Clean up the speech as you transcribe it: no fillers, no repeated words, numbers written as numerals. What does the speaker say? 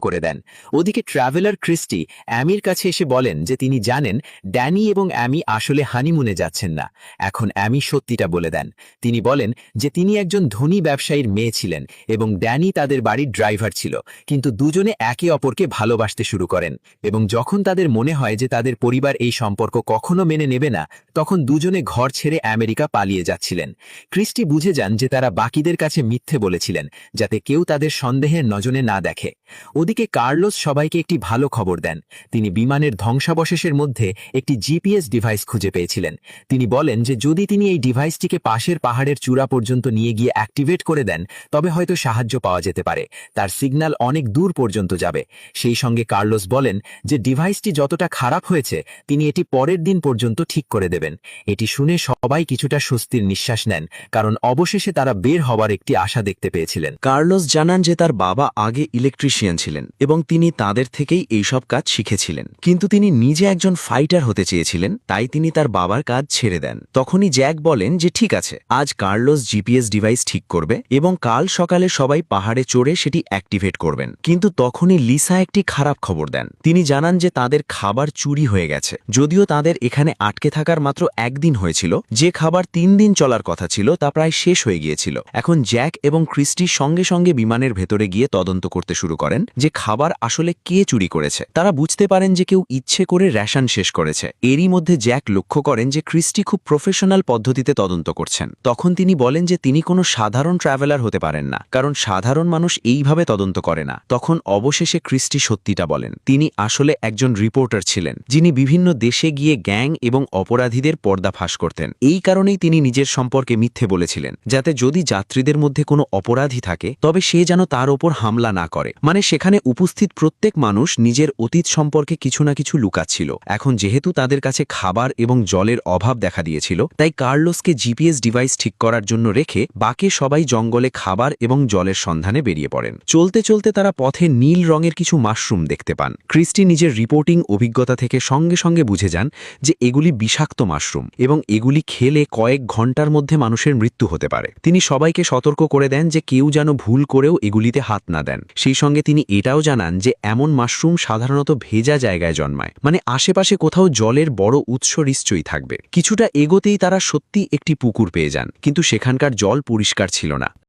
করে দেন। ওদিকে traveller Christie অ্যামির কাছে এসে বলেন যে তিনি জানেন ড্যানি এবং অ্যামি আসলে হানিমুনে যাচ্ছেন না। এখন অ্যামি সত্যিটা বলে দেন। তিনি বলেন যে তিনি একজন ধনী ব্যবসায়ীর মেয়ে ছিলেন এবং ড্যানি তাদের বাড়ির ড্রাইভার ছিল, কিন্তু দুজনে একে অপরকে ভালোবাসতে শুরু করেন এবং যখন তাদের মনে হয় যে তাদের পরিবার এই সম্পর্ক কখনো মেনে নেবে না, তখন দুজনে ঘর ছেড়ে আমেরিকা পালিয়ে যাচ্ছিলেন। ক্রিস্টি বুঝে যান যে তারা বাকিদের কাছে মিথ্যে বলেছিলেন, যাতে কেউ তাদের সন্দেহের নজরে না দেখে। ওদিকে কার্লোস সবাইকে একটি ভালো খবর দেন। তিনি বিমানের ধ্বংসাবশেষের মধ্যে একটি জিপিএস ডিভাইস খুঁজে পেয়েছিলেন। তিনি বলেন যে যদি তিনি এই ডিভাইসটিকে পাশের পাহাড়ের চূড়া পর্যন্ত নিয়ে গিয়ে অ্যাক্টিভেট করে দেন, তবে হয়তো সাহায্য পাওয়া যেতে পারে। তার সিগন্যাল অনেক দূর পর্যন্ত যাবে। সেই সঙ্গে কার্লোস বলেন যে ডিভাইসটি যতটা খারাপ হয়েছে তিনি এটি পরের দিন পর্যন্ত ঠিক করে দেবেন। এটি শুনে সবাই কিছুটা স্বস্তির নিঃশ্বাস নেন, কারণ অবশেষে তারা বের হওয়ার একটি আশা দেখতে পেয়েছিলেন। কার্লোস জানান যে তার বাবা আগে ইলেকট্রিশিয়ান ছিলেন এবং তিনি তাদের থেকেই এইসব কাজ শিখেছিলেন, কিন্তু তিনি নিজে একজন ফাইটার হতে চেয়েছিলেন, তাই তিনি তার বাবার কাজ ছেড়ে দেন। তখনই জ্যাক বলেন যে ঠিক আছে, আজ কার্লোস জিপিএস ডিভাইস ঠিক করবে এবং কাল সকালে সবাই পাহাড়ে চড়ে সেটি অ্যাক্টিভেট করবেন। কিন্তু তখনই লিসা একটি খারাপ খবর দেন। তিনি জানান যে তাদের খাবার চুরি হয়ে গেছে। যদিও তাদের এখানে আটকে থাকার মাত্র একদিন হয়েছিল, যে খাবার 3 দিন চলার কথা ছিল তা প্রায় শেষ হয়ে গিয়েছিল। এখন জ্যাক এবং ক্রিস্টি সঙ্গে সঙ্গে বিমানের ভেতরে গিয়ে তদন্ত করতে শুরু করেন যে খাবার আসলে কে চুরি করেছে। তারা বুঝতে পারেন যে কেউ ইচ্ছে করে রেশন শেষ করেছে। এরই মধ্যে জ্যাক লক্ষ্য করেন যে ক্রিস্টি খুব প্রফেশনাল পদ্ধতিতে তদন্ত করছেন। তখন তিনি বলেন যে তিনি কোনো সাধারণ ট্রাভেলার হতে পারেন না, কারণ সাধারণ মানুষ এইভাবে তদন্ত করে না। তখন অবশেষে ক্রিস্টি সত্যিটা বলেন। তিনি আসলে একজন রিপোর্টার ছিলেন, যিনি বিভিন্ন দেশে গিয়ে গ্যাং এবং অপরাধীদের পর্দাফাশ করতেন। এই কারণেই তিনি নিজের সম্পর্কে মিথ্যে বলেছিলেন, যাতে যদি যাত্রীদের মধ্যে কোনো অপরাধী থাকে তবে সে যেন তার ওপর হামলা না করে। মানে সেখানে উপস্থিত প্রত্যেক মানুষ নিজের অতীত সম্পর্কে কিছু না কিছু লুকাচ্ছিল। এখন যেহেতু তাদের কাছে খাবার এবং জলের অভাব দেখা দিয়েছিল, তাই কার্লোসকে জিপিএস ডিভাইস ঠিক করার জন্য রেখে বাকি সবাই জঙ্গলে খাবার এবং জলের সন্ধানে বেরিয়ে পড়েন। চলতে চলতে তারা পথে নীল রঙের কিছু মাশরুম দেখতে পান। ক্রিস্টি নিজের রিপোর্টিং অভিজ্ঞতা থেকে সঙ্গে সঙ্গে বুঝে যান যে এগুলি বিষাক্ত মাশরুম এবং এগুলি খেলে কয়েক ঘন্টার মধ্যে মানুষের মৃত্যু হতে পারে। তিনি সবাইকে সতর্ক করে দেন যে কেউ যেন ভুল করেও এগুলিতে হাত না দেন। সেই সঙ্গে তিনি এটাও জানান যে এমন মাশরুম সাধারণত ভেজা জায়গায় জন্মায়, মানে আশেপাশে কোথাও জলের বড় উৎস নিশ্চয়ই থাকবে। কিছুটা এগোতেই তারা সত্যি একটি পুকুর পেয়ে যান, কিন্তু সেখানকার জল পরিষ্কার ছিল না।